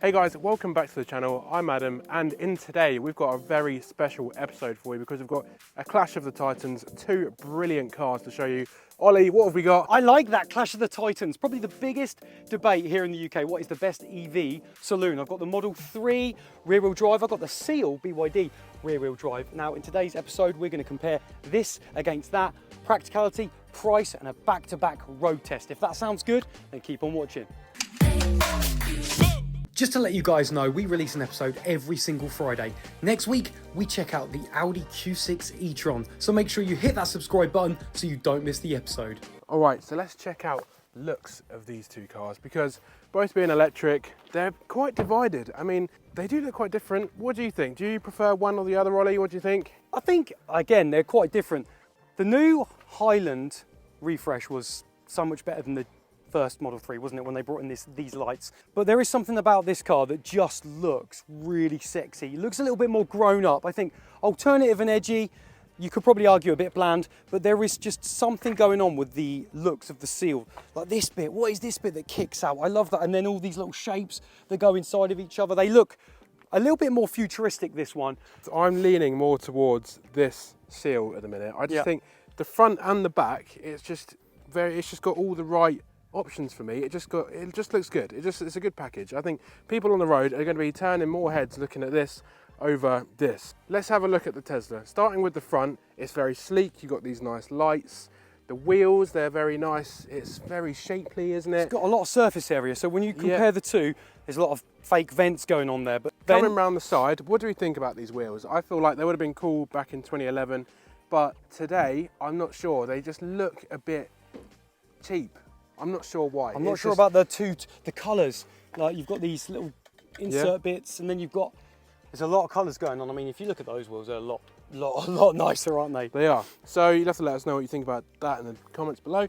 Hey guys, welcome back to the channel. I'm Adam, and in today we've got a very special episode for you because we've got a clash of the titans, two brilliant cars to show you. Ollie, what have we got? I like that Clash of the Titans. Probably the biggest debate here in the UK. What is the best EV saloon? I've got the Model 3 rear-wheel drive. I've got the Seal BYD rear-wheel drive. Now, in today's episode, we're going to compare this against that. Practicality, price, and a back-to-back road test. If that sounds good, then keep on watching. Just to let you guys know, we release an episode every single Friday. Next week, we check out the Audi Q6 e-tron. So make sure you hit that subscribe button so you don't miss the episode. All right, so let's check out looks of these two cars because both being electric, they're quite divided. I mean, they do look quite different. What do you think? Do you prefer one or the other, Ollie? What do you think? I think, again, they're quite different. The new Highland refresh was so much better than the first Model 3, wasn't it, when they brought in these lights. But there is something about this car that just looks really sexy. It looks a little bit more grown up. I think alternative and edgy, you could probably argue a bit bland, but there is just something going on with the looks of the Seal. Like this bit, what is this bit that kicks out? I love that. And then all these little shapes that go inside of each other. They look a little bit more futuristic, this one. I'm leaning more towards this Seal at the minute. I just think the front and the back, it's just got all the right options for me. It just looks good. It's a good package. I think people on the road are going to be turning more heads looking at this over this. Let's have a look at the Tesla. Starting with the front, it's very sleek. You've got these nice lights. The wheels, they're very nice. It's very shapely, isn't it? It's got a lot of surface area. So when you compare the two, there's a lot of fake vents going on there. But coming around the side, what do we think about these wheels? I feel like they would have been cool back in 2011, but today, I'm not sure. They just look a bit cheap. I'm not sure why. I'm not sure about the colours. Like you've got these little insert bits, and then there's a lot of colours going on. I mean, if you look at those wheels, they're a lot nicer, aren't they? They are. So you'll have to let us know what you think about that in the comments below.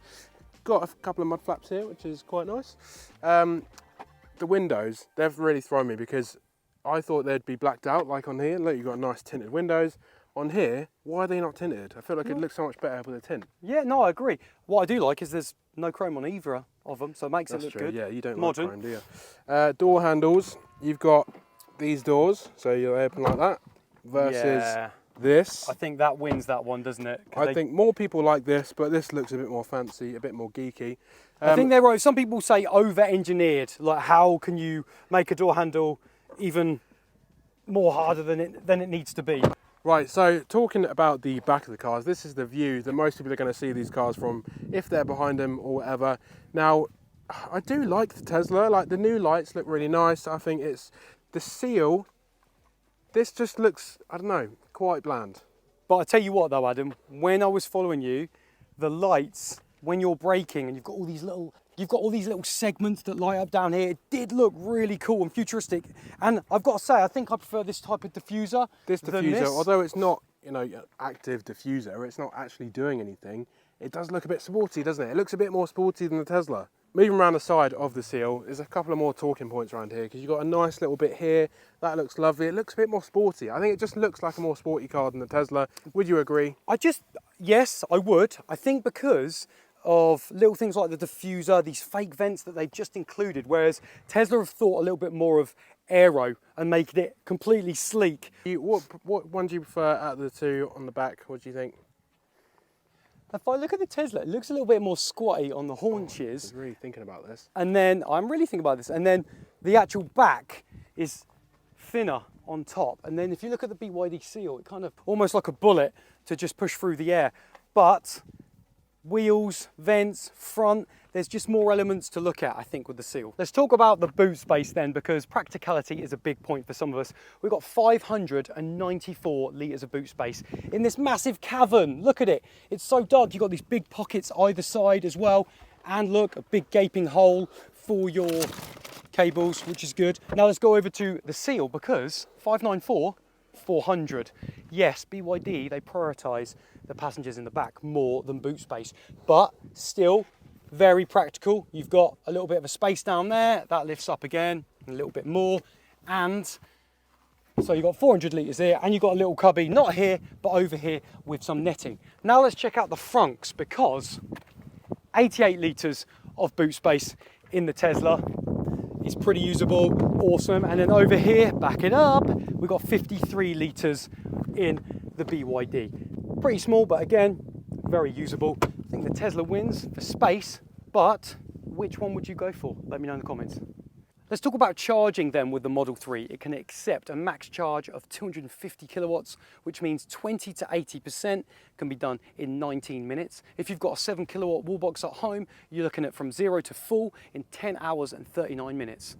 Got a couple of mud flaps here, which is quite nice. The windows, they've really thrown me because I thought they'd be blacked out like on here. Look, you've got nice tinted windows. On here, why are they not tinted? I feel like it looks so much better with a tint. Yeah, no, I agree. What I do like is there's no chrome on either of them, so it makes it look good. Yeah, you don't modern. like chrome, do you? Door handles, you've got these doors, so you open like that, versus this. I think that wins that one, doesn't it? I think more people like this, but this looks a bit more fancy, a bit more geeky. I think they're right. Some people say over-engineered. Like, how can you make a door handle even more harder than it needs to be? Right, so talking about the back of the cars, this is the view that most people are going to see these cars from if they're behind them or whatever. Now, I do like the Tesla, like the new lights look really nice. I think it's the Seal, this just looks, I don't know, quite bland. But I tell you what though, Adam, when I was following you, the lights, when you're braking and you've got all these little segments that light up down here, it did look really cool and futuristic. And I've got to say, I think I prefer this type of diffuser. This diffuser, although it's not, active diffuser, it's not actually doing anything, it does look a bit sporty, doesn't it? It looks a bit more sporty than the Tesla. Moving around the side of the Seal, there's a couple of more talking points around here because you've got a nice little bit here. That looks lovely. It looks a bit more sporty. I think it just looks like a more sporty car than the Tesla. Would you agree? Yes, I would. I think because of little things like the diffuser, these fake vents that they've just included, whereas Tesla have thought a little bit more of aero and making it completely sleek. What one do you prefer out of the two on the back? What do you think? If I look at the Tesla, it looks a little bit more squatty on the haunches. I'm really thinking about this. And then, I'm really thinking about this, and then the actual back is thinner on top. And then if you look at the BYD Seal, it kind of almost like a bullet to just push through the air. But wheels, vents, front, there's just more elements to look at, I think, with the Seal. Let's talk about the boot space then, because practicality is a big point for some of us. We've got 594 litres of boot space in this massive cavern. Look at it. It's so dark. You've got these big pockets either side as well. And look, a big gaping hole for your cables, which is good. Now let's go over to the Seal, because 594, 400. Yes, BYD, they prioritise the passengers in the back more than boot space, but still very practical. You've got a little bit of a space down there, that lifts up again, a little bit more, and so you've got 400 litres here, and you've got a little cubby, not here, but over here with some netting. Now let's check out the frunks, because 88 litres of boot space in the Tesla. is pretty usable, awesome. And then over here, back it up, we've got 53 litres in the BYD. Pretty small, but again, very usable. I think the Tesla wins for space, but which one would you go for? Let me know in the comments. Let's talk about charging then with the Model 3. It can accept a max charge of 250 kilowatts, which means 20 to 80% can be done in 19 minutes. If you've got a 7 kilowatt wall box at home, you're looking at from 0 to full in 10 hours and 39 minutes.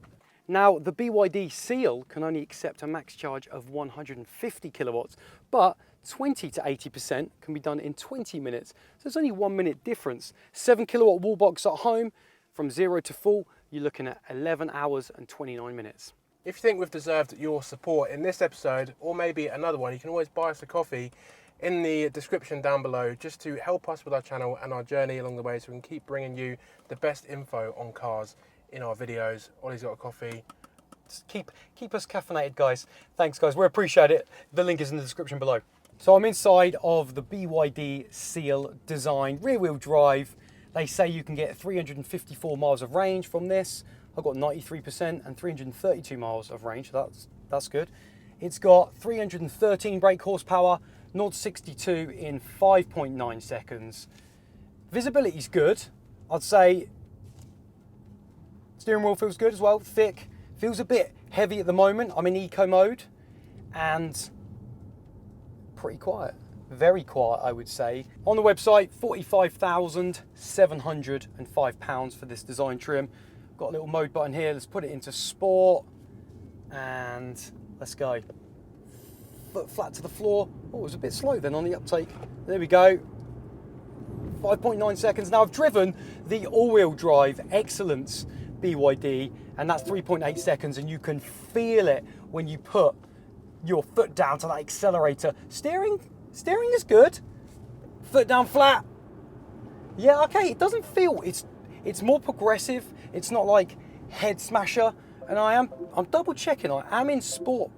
Now, the BYD Seal can only accept a max charge of 150 kilowatts, but 20 to 80% can be done in 20 minutes. So there's only 1 minute difference. 7 kilowatt wall box at home, from 0 to full, you're looking at 11 hours and 29 minutes. If you think we've deserved your support in this episode, or maybe another one, you can always buy us a coffee in the description down below, just to help us with our channel and our journey along the way, so we can keep bringing you the best info on cars in our videos. Ollie's got a coffee. Just keep us caffeinated, guys. Thanks, guys. We appreciate it. The link is in the description below. So I'm inside of the BYD Seal design, rear-wheel drive. They say you can get 354 miles of range from this. I've got 93% and 332 miles of range. That's good. It's got 313 brake horsepower, 0 to 62 in 5.9 seconds. Visibility's good. I'd say steering wheel feels good as well, thick. Feels a bit heavy at the moment. I'm in eco mode and pretty quiet. Very quiet, I would say. On the website, £45,705 for this design trim. Got a little mode button here. Let's put it into sport and let's go. Foot flat to the floor. Oh, it was a bit slow then on the uptake. There we go. 5.9 seconds. Now I've driven the all-wheel drive Excellence BYD, and that's 3.8 seconds, and you can feel it when you put your foot down to that accelerator. Steering is good. Foot down flat. Yeah, okay, it doesn't feel, it's more progressive. It's not like head smasher. And I'm double checking. I am in sport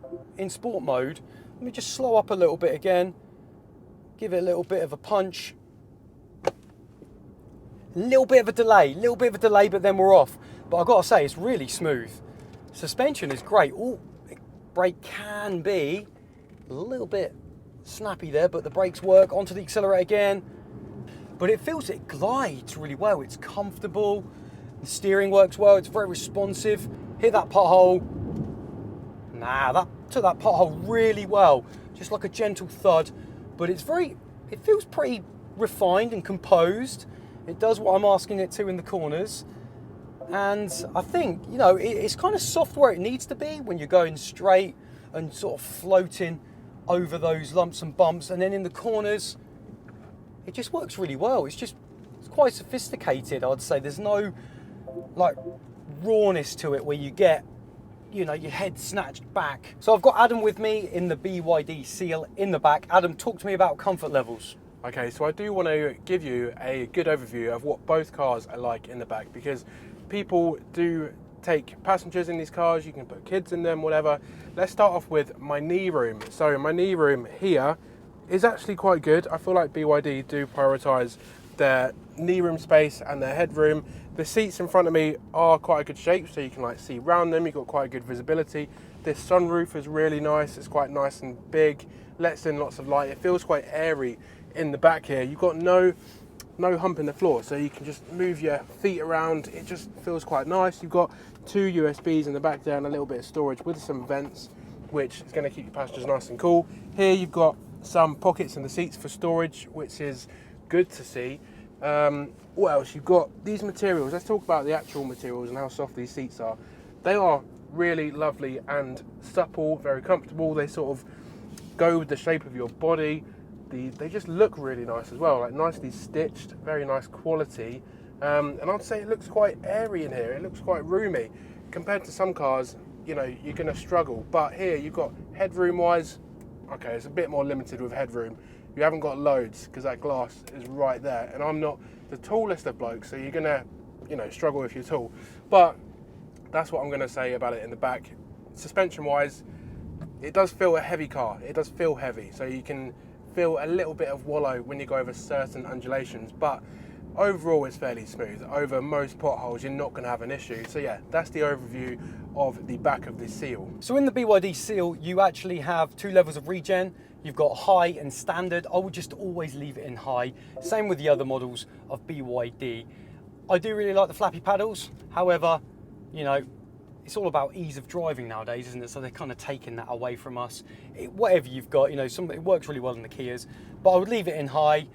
mode. Let me just slow up a little bit again. Give it a little bit of a punch. A little bit of a delay, but then we're off. But I've got to say, it's really smooth. Suspension is great. Oh, brake can be a little bit snappy there, but the brakes work. Onto the accelerator again. But it glides really well. It's comfortable. The steering works well. It's very responsive. Hit that pothole. Nah, that took that pothole really well. Just like a gentle thud. But it feels pretty refined and composed. It does what I'm asking it to in the corners. And I think, you know, it's kind of soft where it needs to be when you're going straight and sort of floating over those lumps and bumps. And then in the corners, it just works really well. It's quite sophisticated, I'd say. There's no like rawness to it where you get, you know, your head snatched back. So I've got Adam with me in the BYD Seal in the back. Adam, talk to me about comfort levels. Okay, so I do want to give you a good overview of what both cars are like in the back, because people do take passengers in these cars. You can put kids in them, whatever. Let's start off with my knee room. So my knee room here is actually quite good. I feel like BYD do prioritise their knee room space and their headroom. The seats in front of me are quite a good shape, so you can like see round them. You've got quite good visibility. This sunroof is really nice. It's quite nice and big, lets in lots of light. It feels quite airy in the back here. You've got no hump in the floor, so you can just move your feet around. It just feels quite nice. You've got 2 USBs in the back there and a little bit of storage with some vents, which is going to keep your passengers nice and cool. Here you've got some pockets in the seats for storage, which is good to see. What else? You've got these materials. Let's talk about the actual materials and how soft these seats are. They are really lovely and supple, very comfortable. They sort of go with the shape of your body. They just look really nice as well, like nicely stitched, very nice quality. And I'd say it looks quite airy in here. It looks quite roomy. Compared to some cars, you know, you're going to struggle. But here you've got headroom wise, okay, it's a bit more limited with headroom. You haven't got loads because that glass is right there. And I'm not the tallest of blokes, so you're going to, you know, struggle if you're tall. But that's what I'm going to say about it in the back. Suspension wise, it does feel a heavy car. It does feel heavy. So you can feel a little bit of wallow when you go over certain undulations. But overall it's fairly smooth. Over most potholes, you're not going to have an issue. So yeah, that's the overview of the back of the Seal. So in the BYD Seal, you actually have 2 levels of regen. You've got high and standard. I would just always leave it in high. Same with the other models of BYD. I do really like the flappy paddles. However, you know, it's all about ease of driving nowadays, isn't it? So they're kind of taking that away from us. Whatever you've got, you know, it works really well in the Kias, but I would leave it in high.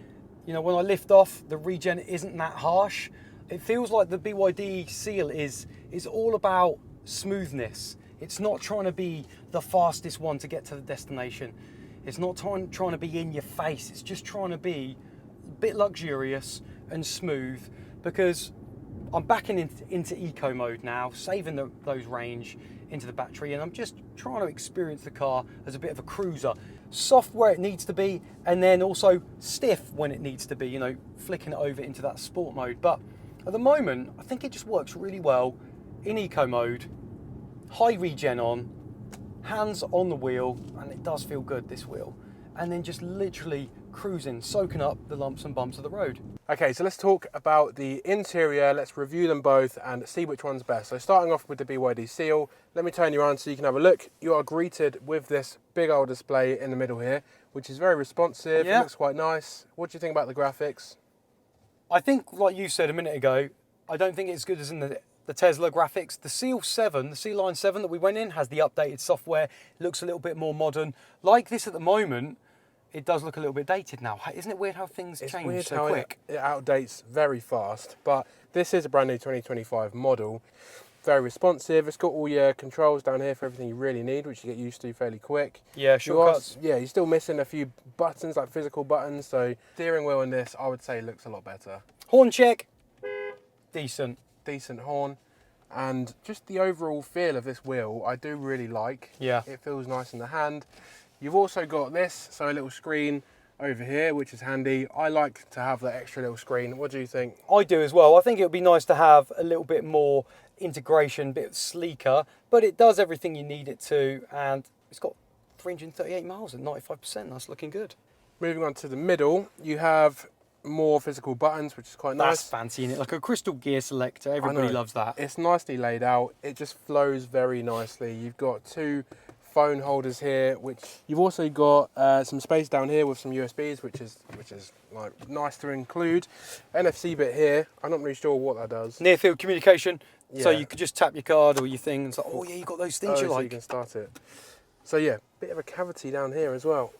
You know, when I lift off, the regen isn't that harsh. It feels like the BYD Seal is all about smoothness. It's not trying to be the fastest one to get to the destination. It's not trying to be in your face. It's just trying to be a bit luxurious and smooth, because I'm backing into eco mode now, saving those range into the battery, and I'm just trying to experience the car as a bit of a cruiser. Soft where it needs to be, and then also stiff when it needs to be, you know, flicking it over into that sport mode. But at the moment, I think it just works really well in eco mode, high regen on, hands on the wheel, and it does feel good, this wheel. And then just literally cruising, soaking up the lumps and bumps of the road. Okay, so let's talk about the interior. Let's review them both and see which one's best. So starting off with the BYD Seal, let me turn you around so you can have a look. You are greeted with this big old display in the middle here, which is very responsive. Yeah. It looks quite nice. What do you think about the graphics? I think, like you said a minute ago, I don't think it's as good as in the Tesla graphics. The Seal 7, the Seal Line 7 that we went in, has the updated software. It looks a little bit more modern. Like this at the moment, it does look a little bit dated now. Isn't it weird how things change so quick? It outdates very fast, but this is a brand new 2025 model. Very responsive. It's got all your controls down here for everything you really need, which you get used to fairly quick. Yeah, shortcuts. You're still missing a few buttons, like physical buttons, so steering wheel in this, I would say, looks a lot better. Horn check, decent. Decent horn, and just the overall feel of this wheel I do really like. Yeah. It feels nice in the hand. You've also got this, so a little screen over here, which is handy. I like to have that extra little screen. What do you think? I do as well. I think it would be nice to have a little bit more integration, a bit sleeker, but it does everything you need it to, and it's got 338 miles at 95%. That's looking good. Moving on to the middle, you have more physical buttons, which is quite nice. That's fancy, isn't it? Like a crystal gear selector. Everybody loves that. It's nicely laid out. It just flows very nicely. You've got 2 phone holders here, which you've also got some space down here with some USBs, which is like nice to include. NFC bit here. I'm not really sure what that does. Near field communication. Yeah. So you could just tap your card or your thing and say, oh yeah, you got those things you so like. you can start it. So yeah, bit of a cavity down here as well.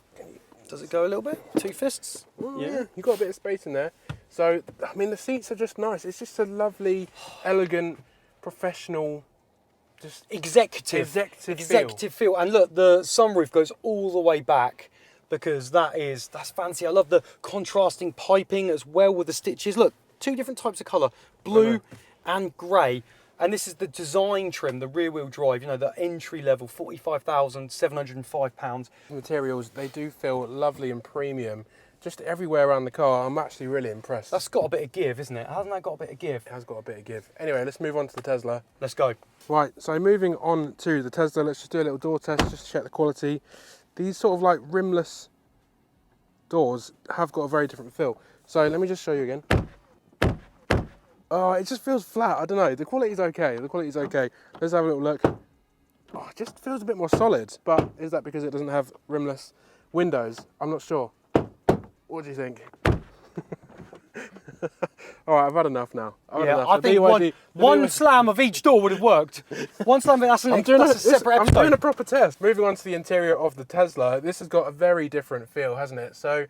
Does it go a little bit? 2 fists? Yeah, you've got a bit of space in there. So, I mean, the seats are just nice. It's just a lovely, elegant, professional, just executive feel. And look, the sunroof goes all the way back, because that's fancy. I love the contrasting piping as well with the stitches. Look, 2 different types of colour, blue and grey. And this is the design trim, the rear wheel drive, you know, the entry level, £45,705. Materials, they do feel lovely and premium. Just everywhere around the car, I'm actually really impressed. That's got a bit of give, isn't it? Hasn't that got a bit of give? It has got a bit of give. Anyway, let's move on to the Tesla. Let's go. Right, so moving on to the Tesla, let's just do a little door test just to check the quality. These sort of like rimless doors have got a very different feel. So let me just show you again. Oh, it just feels flat. I don't know. The quality's okay. Let's have a little look. Oh, it just feels a bit more solid. But is that because it doesn't have rimless windows? I'm not sure. What do you think? All right, I've had enough now. I think one slam of each door would have worked. One slam, that's a separate episode. I'm doing a proper test. Moving on to the interior of the Tesla. This has got a very different feel, hasn't it? So,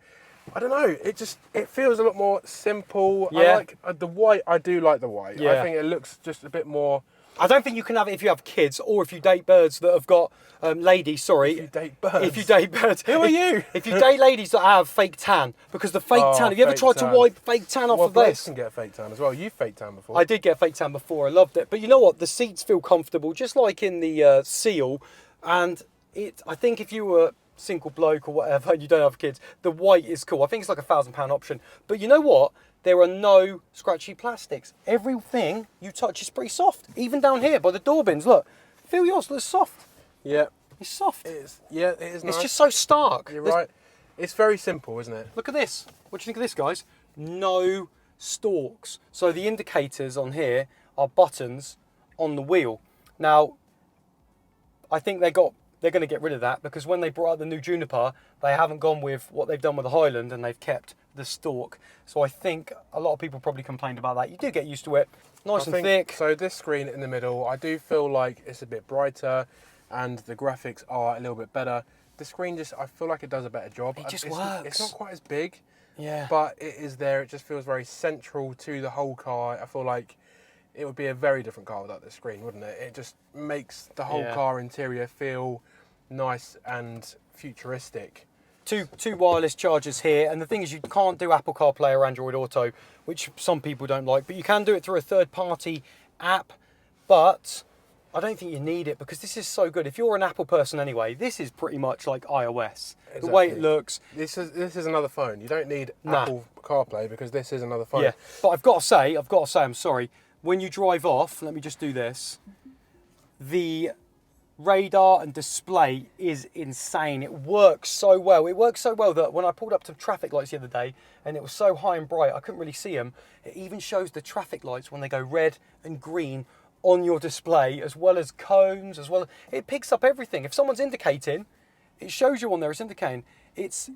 I don't know. It feels a lot more simple. Yeah. I like the white. I do like the white. Yeah. I think it looks just a bit more. I don't think you can have it if you have kids or if you date birds that have got ladies. Sorry, If you date birds. If you date birds. Who are you? If you date ladies that have fake tan, because the fake tan. Have you ever tried to wipe fake tan off of Blokes this? can get a fake tan as well. You've fake tan before. I did get fake tan before. I loved it. But you know what? The seats feel comfortable, just like in the Seal. And I think if you were single bloke or whatever and you don't have kids, the white is cool. I think it's like £1,000 option. But you know what? There are no scratchy plastics. Everything you touch is pretty soft. Even down here by the door bins, look. Feel yours, looks soft. Yeah. It's soft. It is. Yeah, it is nice. It's just so stark. You're right. It's very simple, isn't it? Look at this. What do you think of this, guys? No stalks. So the indicators on here are buttons on the wheel. Now, I think they're going to get rid of that, because when they brought out the new Juniper, they haven't gone with what they've done with the Highland, and they've kept the stalk. So I think a lot of people probably complained about that. You do get used to it. Nice and thick. So this screen in the middle, I do feel like it's a bit brighter and the graphics are a little bit better. The screen just, I feel like it does a better job. It just works. It's not quite as big, Yeah. but it is there. It just feels very central to the whole car. I feel like it would be a very different car without this screen, wouldn't it? It just makes the whole car interior feel nice and futuristic. Two wireless chargers here, and the thing is, you can't do Apple CarPlay or Android Auto, which some people don't like, but you can do it through a third-party app. But I don't think you need it, because this is so good. If you're an Apple person anyway, this is pretty much like iOS. Exactly. The way it looks. This is another phone. You don't need Apple CarPlay, because this is another phone. Yeah, but I've got to say, I'm sorry. When you drive off, let me just do this. The radar and display is insane. It works so well. It works so well that when I pulled up to traffic lights the other day and it was so high and bright I couldn't really see them, it even shows the traffic lights when they go red and green on your display, as well as cones, as well. It picks up everything. If someone's indicating, it shows you on there it's indicating. It's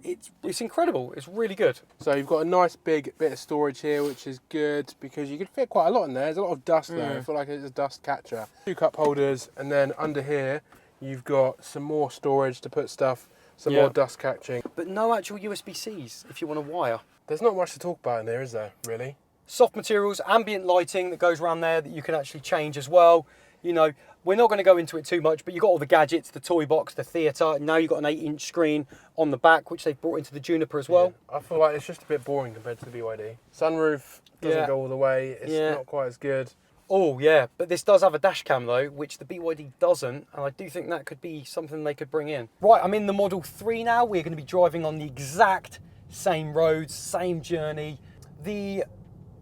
incredible. It's really good. So you've got a nice big bit of storage here, which is good because you could fit quite a lot in there. There's a lot of dust there. I feel like it's a dust catcher. 2 cup holders, and then under here you've got some more storage to put stuff, some more dust catching. But no actual USB-Cs if you want to wire. There's not much to talk about in there, is there, really? Soft materials, ambient lighting that goes around there that you can actually change as well. You know, we're not going to go into it too much, but you've got all the gadgets, the toy box, the theatre. Now you've got an 8-inch screen on the back, which they've brought into the Juniper as well. Yeah, I feel like it's just a bit boring compared to the BYD. Sunroof doesn't go all the way. It's not quite as good. Oh, yeah, but this does have a dash cam, though, which the BYD doesn't, and I do think that could be something they could bring in. Right, I'm in the Model 3 now. We're going to be driving on the exact same roads, same journey. The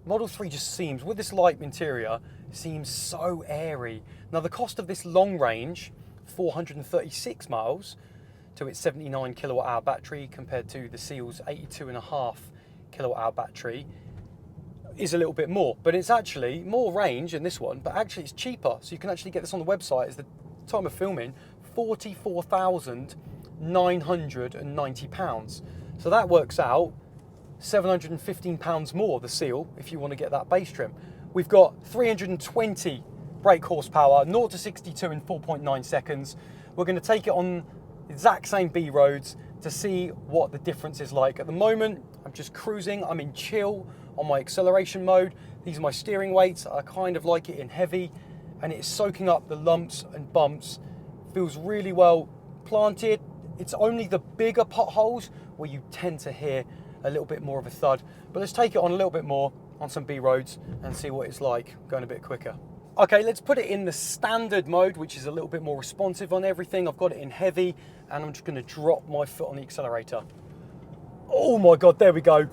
Model 3 just seems, with this light interior, seems so airy. Now, the cost of this long range, 436 miles, to its 79 kilowatt hour battery compared to the Seal's 82.5 kilowatt hour battery, is a little bit more, but it's actually more range in this one, but actually it's cheaper. So you can actually get this on the website at the time of filming, £44,990. So that works out £715 more, the Seal, if you want to get that base trim. We've got 320 brake horsepower, 0 to 62 in 4.9 seconds. We're going to take it on the exact same B roads to see what the difference is like. At the moment, I'm just cruising, I'm in chill on my acceleration mode. These are my steering weights. I kind of like it in heavy, and it's soaking up the lumps and bumps. Feels really well planted. It's only the bigger potholes where you tend to hear a little bit more of a thud. But let's take it on a little bit more on some B roads and see what it's like going a bit quicker. Okay, let's put it in the standard mode, which is a little bit more responsive on everything. I've got it in heavy, and I'm just going to drop my foot on the accelerator. Oh my God, there we go.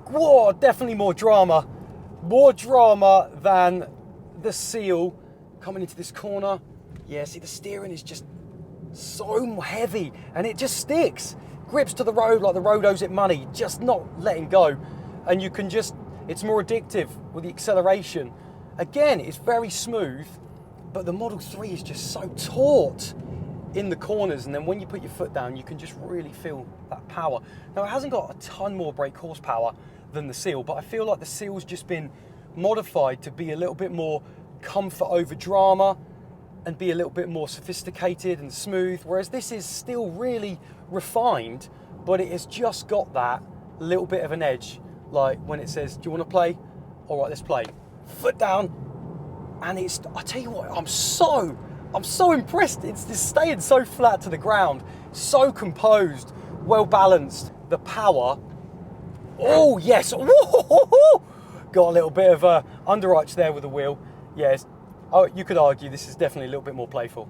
Whoa, definitely more drama. More drama than the Seal coming into this corner. Yeah, see, the steering is just so heavy, and it just sticks. Grips to the road like the road owes it money, just not letting go. And you can just, it's more addictive with the acceleration. Again, it's very smooth, but the Model 3 is just so taut in the corners, and then when you put your foot down, you can just really feel that power. Now, it hasn't got a ton more brake horsepower than the Seal, but I feel like the Seal's just been modified to be a little bit more comfort over drama and be a little bit more sophisticated and smooth, whereas this is still really refined, but it has just got that little bit of an edge, like when it says, do you want to play? All right, let's play. Foot down, and it's, I tell you what, I'm so impressed. It's just staying so flat to the ground, so composed, well balanced. The power, oh yes, woo-hoo-hoo-hoo. Got a little bit of a underarch there with the wheel. Yes, oh, you could argue this is definitely a little bit more playful.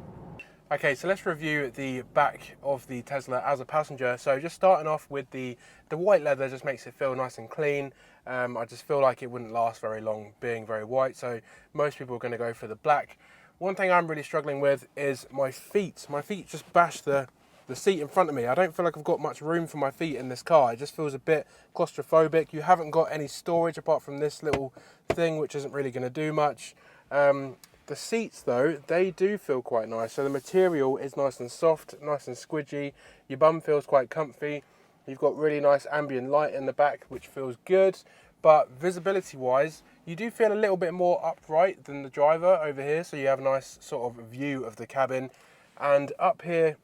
Okay, so let's review the back of the Tesla as a passenger. So just starting off with the white leather just makes it feel nice and clean. I just feel like it wouldn't last very long being very white, so most people are going to go for the black. One thing I'm really struggling with is my feet. My feet just bash the the seat in front of me. I don't feel like I've got much room for my feet in this car. It just feels a bit claustrophobic. You haven't got any storage apart from this little thing, which isn't really going to do much. The seats though, they do feel quite nice. So the material is nice and soft, nice and squidgy. Your bum feels quite comfy. You've got really nice ambient light in the back, which feels good. But visibility wise, you do feel a little bit more upright than the driver over here. So you have a nice sort of view of the cabin. And up here,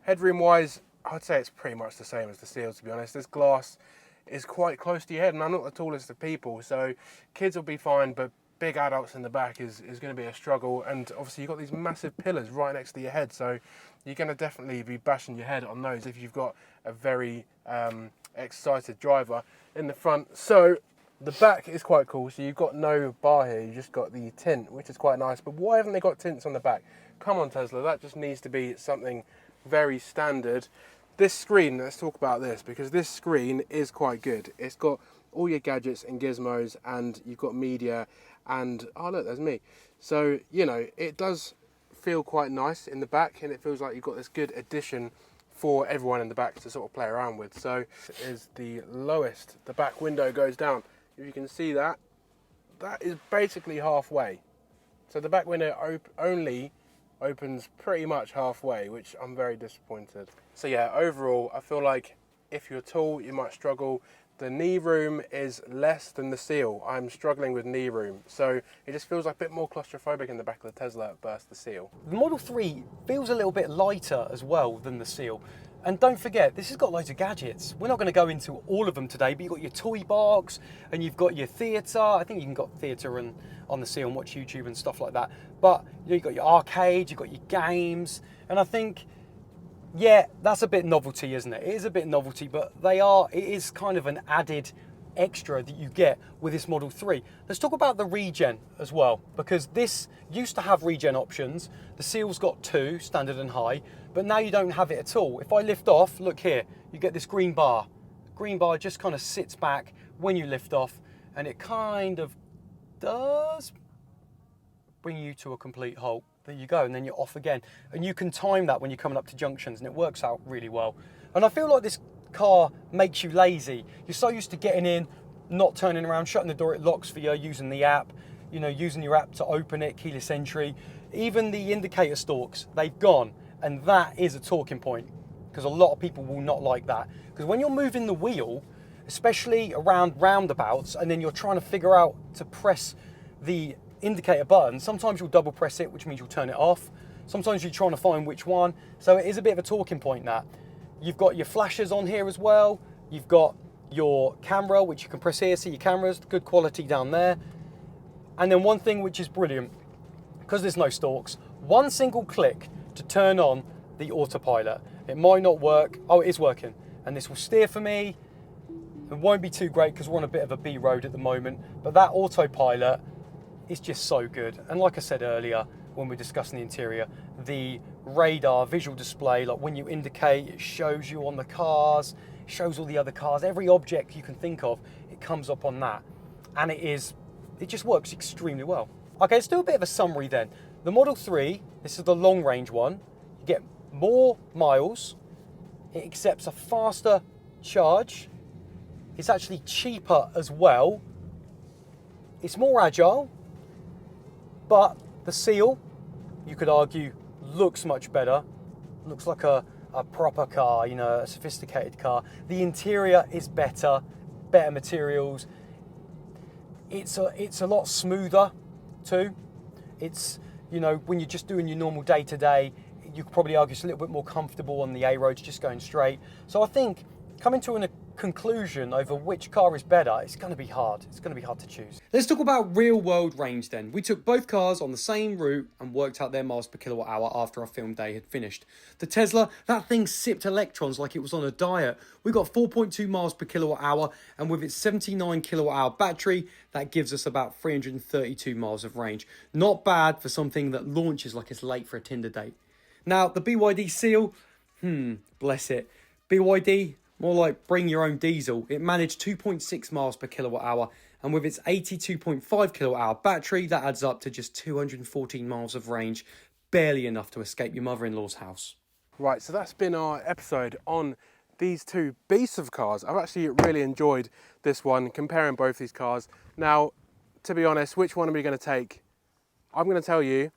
headroom wise, I'd say it's pretty much the same as the Seal, to be honest. This glass is quite close to your head, and I'm not the tallest of people, so kids will be fine, but big adults in the back is going to be a struggle. And obviously you've got these massive pillars right next to your head, so you're going to definitely be bashing your head on those if you've got a very excited driver in the front. So the back is quite cool. So you've got no bar here, you just got the tint, which is quite nice. But why haven't they got tints on the back? Come on, Tesla, that just needs to be something very standard. This screen, let's talk about this, because this screen is quite good. It's got all your gadgets and gizmos, and you've got media, and oh look, there's me. So, you know, it does feel quite nice in the back, and it feels like you've got this good addition for everyone in the back to sort of play around with. So it is the lowest the back window goes down. If you can see that, that is basically halfway. So the back window only opens pretty much halfway, which I'm very disappointed. So yeah, overall, I feel like if you're tall, you might struggle. The knee room is less than the Seal. I'm struggling with knee room. So it just feels like a bit more claustrophobic in the back of the Tesla versus the Seal. The Model 3 feels a little bit lighter as well than the Seal. And don't forget, this has got loads of gadgets. We're not going to go into all of them today, but you've got your toy box and you've got your theatre. I think you can got theatre on the Seal and watch YouTube and stuff like that. But you know, you've got your arcade, you've got your games. And I think, yeah, that's a bit novelty, isn't it? It is a bit novelty, but it is kind of an added extra that you get with this Model 3. Let's talk about the regen as well, because this used to have regen options. The Seal's got 2, standard and high, but now you don't have it at all. If I lift off, look here, you get this green bar. Green bar just kind of sits back when you lift off, and it kind of does bring you to a complete halt. There you go, and then you're off again. And you can time that when you're coming up to junctions, and it works out really well. And I feel like this car makes you lazy. You're so used to getting in, not turning around, shutting the door, it locks for you, using the app, you know, using your app to open it, keyless entry. Even the indicator stalks, they've gone, and that is a talking point, because a lot of people will not like that. Because when you're moving the wheel, especially around roundabouts, and then you're trying to figure out to press the indicator button, sometimes you'll double press it, which means you'll turn it off. Sometimes you're trying to find which one. So it is a bit of a talking point, that. You've got your flashers on here as well. You've got your camera, which you can press here, see your cameras, good quality down there. And then one thing which is brilliant, because there's no stalks, one single click to turn on the autopilot. It might not work. Oh, it is working. And this will steer for me. It won't be too great because we're on a bit of a B road at the moment, but that autopilot is just so good. And like I said earlier, when we're discussing the interior, the radar visual display, like when you indicate, it shows you on the cars, it shows all the other cars, every object you can think of, it comes up on that. And it just works extremely well. Okay, let's do a bit of a summary then. The Model 3, this is the long range one, you get more miles, it accepts a faster charge, it's actually cheaper as well, it's more agile, but the Seal, you could argue, looks much better. Looks like a proper car, you know, a sophisticated car. The interior is better materials. It's a lot smoother too. It's, you know, when you're just doing your normal day-to-day, you could probably argue it's a little bit more comfortable on the A roads, just going straight. So I think coming to a conclusion over which car is better, it's going to be hard. It's going to be hard to choose. Let's talk about real world range then. We took both cars on the same route and worked out their miles per kilowatt hour after our film day had finished. The Tesla, that thing sipped electrons like it was on a diet. We got 4.2 miles per kilowatt hour, and with its 79 kilowatt hour battery, that gives us about 332 miles of range. Not bad for something that launches like it's late for a Tinder date. Now, the BYD Seal, bless it. BYD, more like bring your own diesel. It managed 2.6 miles per kilowatt hour, and with its 82.5 kilowatt hour battery, that adds up to just 214 miles of range, barely enough to escape your mother-in-law's house. Right, so that's been our episode on these two beasts of cars. I've actually really enjoyed this one, comparing both these cars. Now, to be honest, which one are we going to take? I'm going to tell you.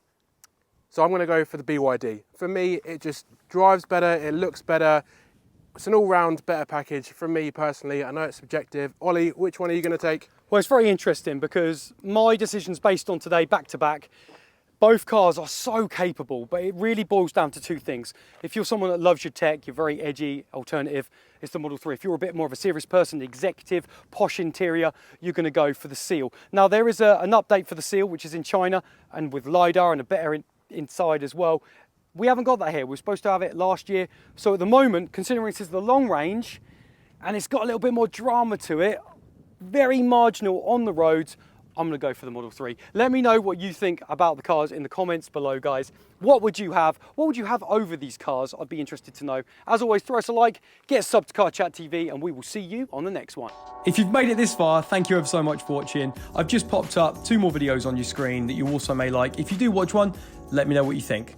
So I'm going to go for the BYD. For me, it just drives better, it looks better. It's an all-round better package for me personally. I know it's subjective. Ollie, which one are you going to take? Well, it's very interesting because my decision's based on today, back to back. Both cars are so capable, but it really boils down to two things. If you're someone that loves your tech, you're very edgy, alternative, it's the Model 3. If you're a bit more of a serious person, executive, posh interior, you're going to go for the Seal. Now, there is an update for the Seal, which is in China, and with LiDAR and a better inside as well. We haven't got that here. We were supposed to have it last year. So at the moment, considering this is the long range, and it's got a little bit more drama to it, very marginal on the roads, I'm going to go for the Model 3. Let me know what you think about the cars in the comments below, guys. What would you have? What would you have over these cars? I'd be interested to know. As always, throw us a like, get a sub to Car Chat TV, and we will see you on the next one. If you've made it this far, thank you ever so much for watching. I've just popped up 2 more videos on your screen that you also may like. If you do watch one, let me know what you think.